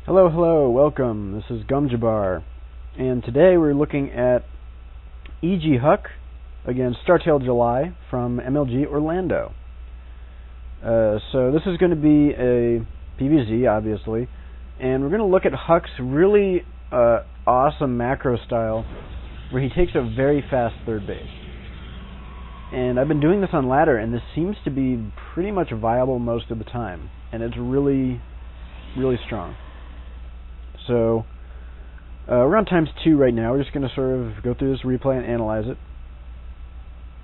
Hello, hello, welcome. This is Gumjabar, and today we're looking at E.G. Huck against Startail July from MLG Orlando. So this is going to be a PvZ, obviously, and we're going to look at Huck's really awesome macro style, where he takes a very fast third base. And I've been doing this on ladder, and this seems to be pretty much viable most of the time, and it's really, really strong. So, we're on ×2 right now. We're just going to sort of go through this replay and analyze it.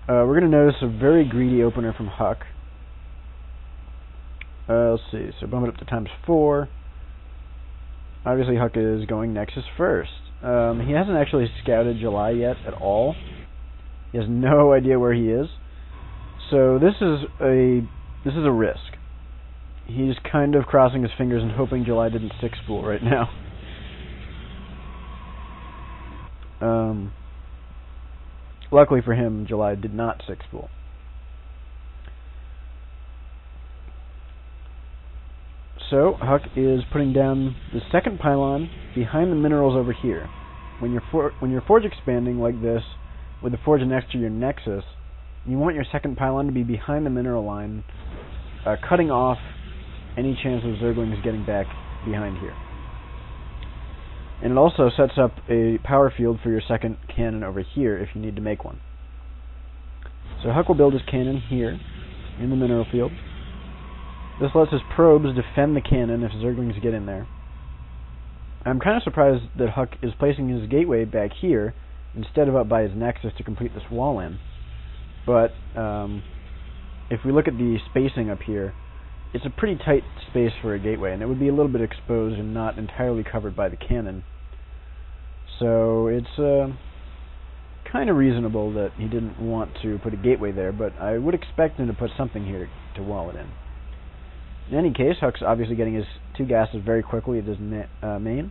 We're going to notice a very greedy opener from Huck. Let's see, so bump it up to ×4. Obviously Huck is going Nexus first. He hasn't actually scouted July yet at all. He has no idea where he is. So this is a risk. He's kind of crossing his fingers and hoping July didn't 6-spool right now. Luckily for him, July did not 6-spool. So Huck is putting down the second pylon behind the minerals over here. When you're forge expanding like this, with the forge next to your nexus, you want your second pylon to be behind the mineral line, cutting off any chance of Zerglings getting back behind here. And it also sets up a power field for your second cannon over here if you need to make one. So Huck will build his cannon here in the mineral field. This lets his probes defend the cannon if Zerglings get in there. I'm kind of surprised that Huck is placing his gateway back here instead of up by his nexus to complete this wall in. But if we look at the spacing up here, it's a pretty tight space for a gateway, and it would be a little bit exposed and not entirely covered by the cannon. So it's kind of reasonable that he didn't want to put a gateway there, but I would expect him to put something here to wall it in. In any case, Huck's obviously getting his 2 gases very quickly at his main.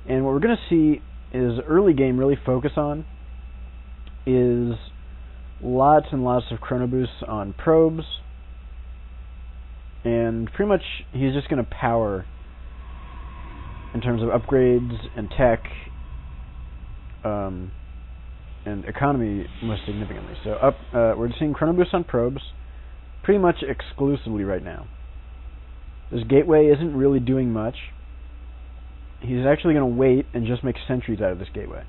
And what we're going to see is early game really focus on is lots and lots of chrono boosts on probes, and pretty much he's just going to power in terms of upgrades and tech and economy most significantly. So we're seeing chrono boosts on probes pretty much exclusively right now. This gateway isn't really doing much. He's actually going to wait and just make sentries out of this gateway.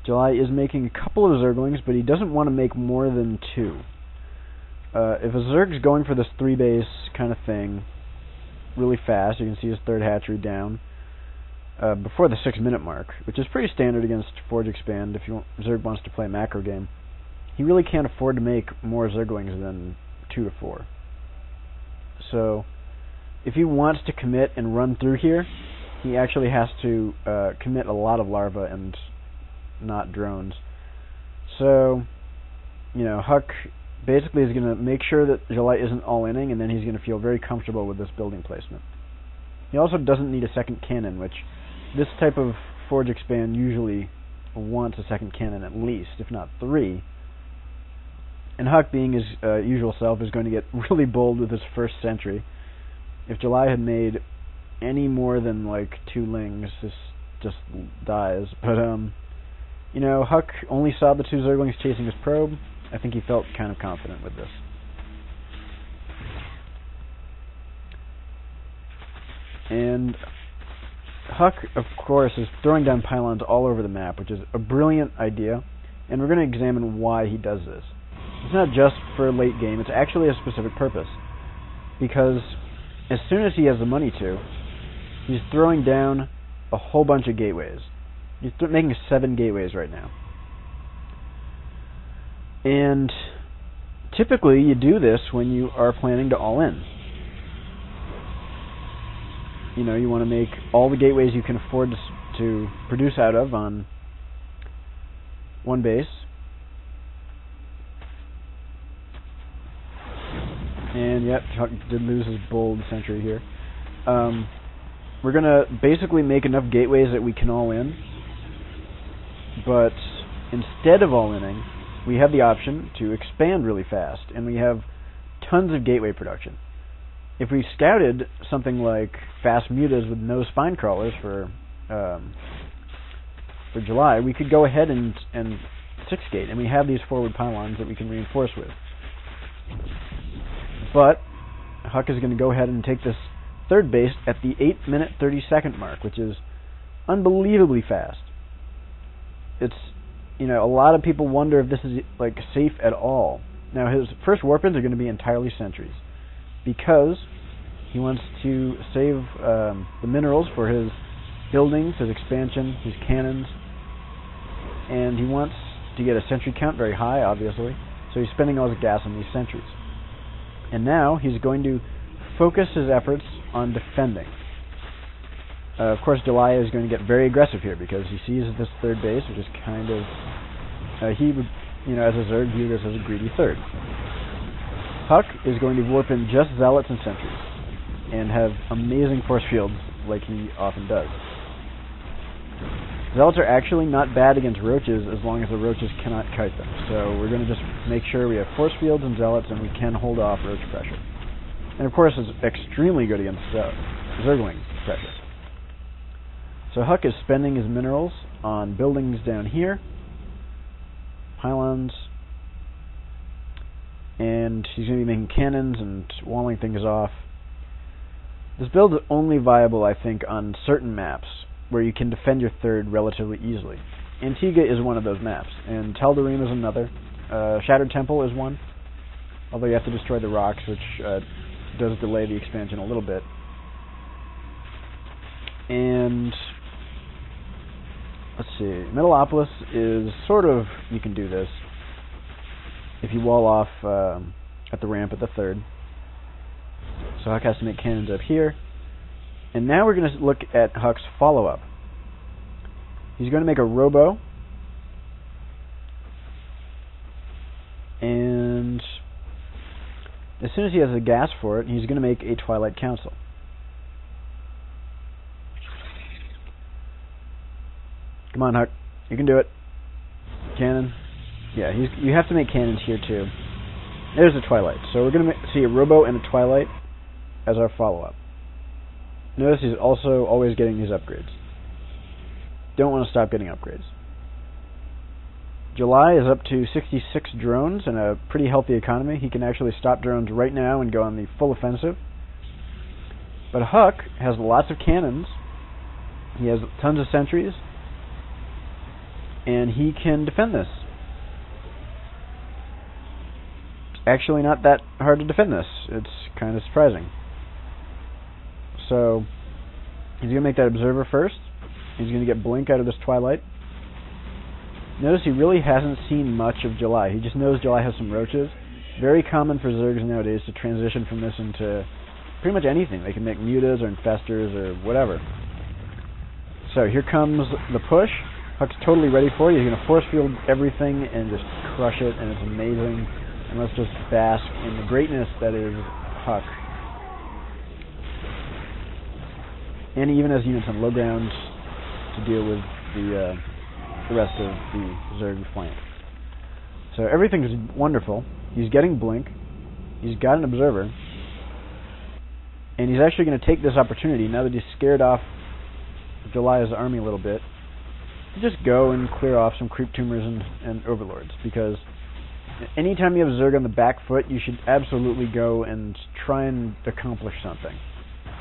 July is making a couple of Zerglings, but he doesn't want to make more than 2. If a Zerg's going for this 3-base kind of thing really fast, you can see his third hatchery down before the 6-minute mark, which is pretty standard against Forge Expand if Zerg wants to play a macro game. He really can't afford to make more Zerglings than 2 to 4. So if he wants to commit and run through here, he actually has to commit a lot of larvae and not drones. So, Huck basically is going to make sure that July isn't all-inning, and then he's going to feel very comfortable with this building placement. He also doesn't need a second cannon, which this type of Forge Expand usually wants a second cannon at least, if not 3. And Huck, being his usual self, is going to get really bold with his first sentry. If July had made any more than like 2 lings, this just dies. But Huck only saw the 2 Zerglings chasing his probe. I think he felt kind of confident with this. And Huck, of course, is throwing down pylons all over the map, which is a brilliant idea, and we're going to examine why he does this. It's not just for late game, it's actually a specific purpose. Because as soon as he has the money to, he's throwing down a whole bunch of gateways. He's making 7 gateways right now. And typically you do this when you are planning to all-in. You want to make all the gateways you can afford to produce out of on 1 base. And yep, Huck did lose his bold sentry here. We're going to basically make enough gateways that we can all in. But instead of all-inning, we have the option to expand really fast, and we have tons of gateway production. If we scouted something like fast mutas with no spine crawlers for July, we could go ahead and 6-gate, and we have these forward pylons that we can reinforce with. But Huck is going to go ahead and take this third base at the 8-minute 30-second mark, which is unbelievably fast. It's, a lot of people wonder if this is like safe at all. Now, his first warp-ins are going to be entirely sentries, because he wants to save the minerals for his buildings, his expansion, his cannons, and he wants to get a sentry count very high, obviously, so he's spending all his gas on these sentries. And now he's going to focus his efforts on defending. Of course, July is going to get very aggressive here because he sees this third base, which is kind of... he would, as a Zerg, view this as a greedy third. Huck is going to warp in just zealots and sentries, and have amazing force fields like he often does. Zealots are actually not bad against roaches as long as the roaches cannot kite them. So we're going to just make sure we have force fields and zealots and we can hold off roach pressure. And of course it's extremely good against Zergling pressure. So Huck is spending his minerals on buildings down here, pylons, and he's going to be making cannons and walling things off. This build is only viable, I think, on certain maps where you can defend your third relatively easily. Antiga is one of those maps, and Tal'Darim is another. Shattered Temple is one, although you have to destroy the rocks, which does delay the expansion a little bit. And let's see, Metalopolis is sort of, you can do this if you wall off at the ramp at the third. So Huck has to make cannons up here. And now we're going to look at Huck's follow-up. He's going to make a robo. And as soon as he has the gas for it, he's going to make a Twilight Council. Come on, Huck. You can do it. Cannon. Yeah, you have to make cannons here, too. There's a Twilight. So we're going to see a robo and a Twilight as our follow-up. Notice he's also always getting these upgrades. Don't want to stop getting upgrades. July is up to 66 drones and a pretty healthy economy. He can actually stop drones right now and go on the full offensive. But Huck has lots of cannons. He has tons of sentries. And he can defend this. It's actually not that hard to defend this. It's kind of surprising. So he's going to make that observer first. He's going to get blink out of this Twilight. Notice he really hasn't seen much of July. He just knows July has some roaches. Very common for Zergs nowadays to transition from this into pretty much anything. They can make mutas or infestors or whatever. So here comes the push. Huck's totally ready for it. He's going to force field everything and just crush it, and it's amazing. And let's just bask in the greatness that is Huck. And he even has units on low ground to deal with the rest of the Zerg flank. So everything's wonderful. He's getting blink. He's got an observer. And he's actually going to take this opportunity, now that he's scared off July's army a little bit, to just go and clear off some creep tumors and overlords. Because anytime you have Zerg on the back foot, you should absolutely go and try and accomplish something.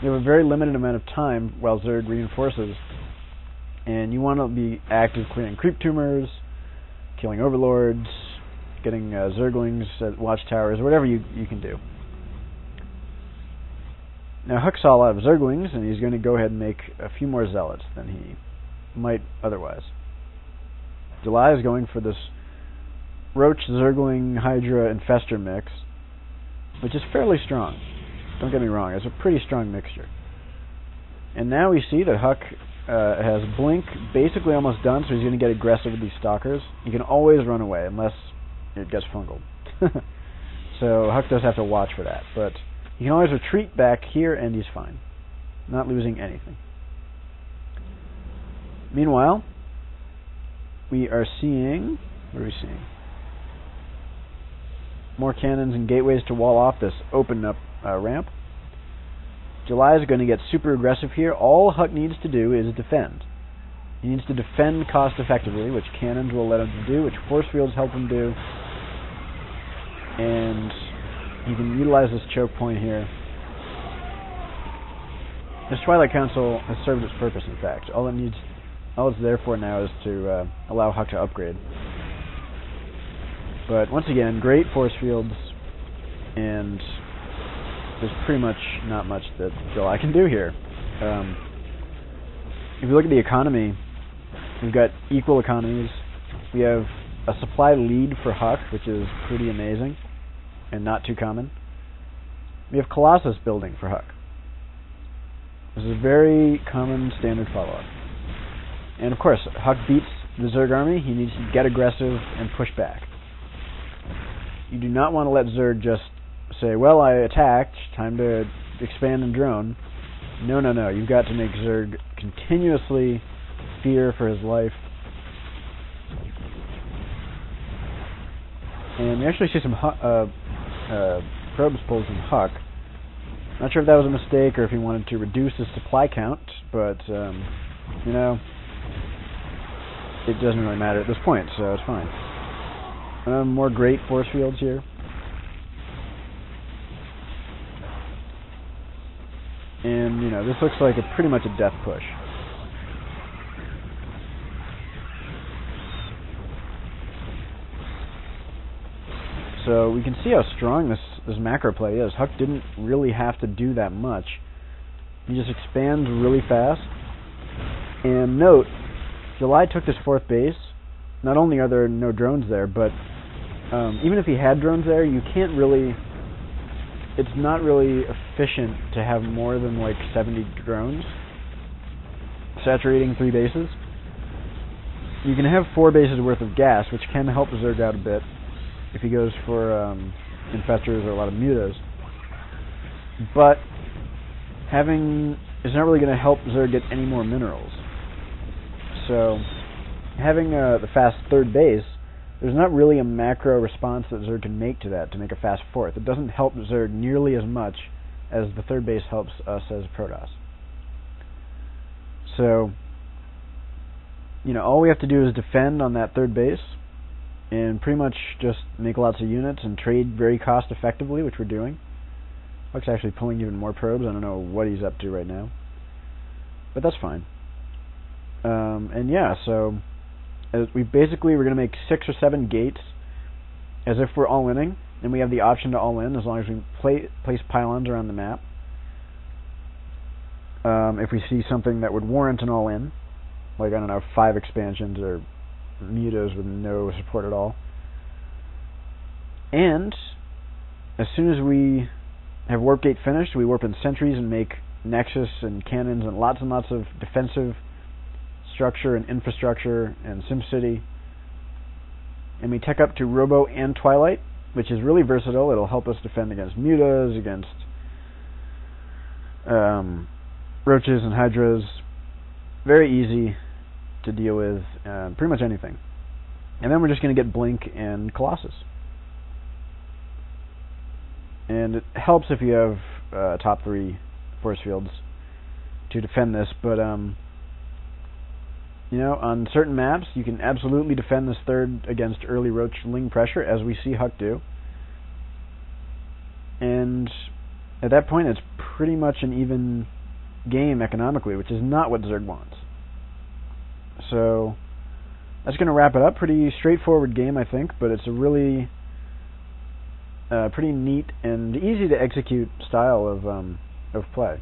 You have a very limited amount of time while Zerg reinforces, and you want to be active clearing creep tumors, killing overlords, getting Zerglings at watchtowers, whatever you can do. Now Huck saw a lot of Zerglings, and he's going to go ahead and make a few more Zealots than he might otherwise. July is going for this Roach, Zergling, Hydra, Infestor mix, which is fairly strong. Don't get me wrong, it's a pretty strong mixture. And now we see that Huck has Blink basically almost done, so he's going to get aggressive with these Stalkers. You can always run away, unless it gets fungal. So Huck does have to watch for that, but he can always retreat back here, and he's fine. Not losing anything. Meanwhile, we are seeing... What are we seeing? more cannons and gateways to wall off this open up ramp. July is going to get super aggressive here. All Huck needs to do is defend. He needs to defend cost effectively, which cannons will let him do, which force fields help him do. And he can utilize this choke point here. This Twilight Council has served its purpose, in fact. All it's there for now is to allow Huck to upgrade. But once again, great force fields, and there's pretty much not much that July can do here. If you look at the economy, we've got equal economies. We have a supply lead for Huck, which is pretty amazing and not too common. We have Colossus building for Huck. This is a very common standard follow-up. And of course, Huck beats the Zerg army. He needs to get aggressive and push back. You do not want to let Zerg just say, well, I attacked, time to expand and drone. No, no, no. You've got to make Zerg continuously fear for his life. And we actually see some probes pulled from Huck. Not sure if that was a mistake or if he wanted to reduce his supply count, but, you know, it doesn't really matter at this point, so it's fine. More great force fields here. And, you know, this looks like pretty much a death push. So we can see how strong this macro play is. Huck didn't really have to do that much. He just expands really fast. And note, July took this fourth base. Not only are there no drones there, but even if he had drones there, you can't really... It's not really efficient to have more than like 70 drones saturating 3 bases. You can have 4 bases worth of gas, which can help Zerg out a bit if he goes for infestors or a lot of mutas. But it's not really going to help Zerg get any more minerals. So having the fast third base, there's not really a macro response that Zerg can make to that to make a fast fourth. It doesn't help Zerg nearly as much as the third base helps us as Protoss. So, you know, all we have to do is defend on that third base and pretty much just make lots of units and trade very cost effectively, which we're doing. Huck's actually pulling even more probes. I don't know what he's up to right now, but that's fine. And yeah, so we're going to make 6 or 7 gates as if we're all-inning, and we have the option to all-in as long as we place pylons around the map. If we see something that would warrant an all-in, like, I don't know, 5 expansions or mutas with no support at all. And as soon as we have warp gate finished, we warp in sentries and make nexus and cannons and lots of defensive structure and infrastructure and SimCity. And we tech up to Robo and Twilight, which is really versatile. It'll help us defend against mutas, against roaches and hydras. Very easy to deal with pretty much anything. And then we're just going to get Blink and Colossus. And it helps if you have top 3 force fields to defend this, but you know, on certain maps you can absolutely defend this third against early roachling pressure, as we see Huck do. And at that point it's pretty much an even game economically, which is not what Zerg wants. So that's going to wrap it up. Pretty straightforward game, I think, but it's a really pretty neat and easy to execute style of play.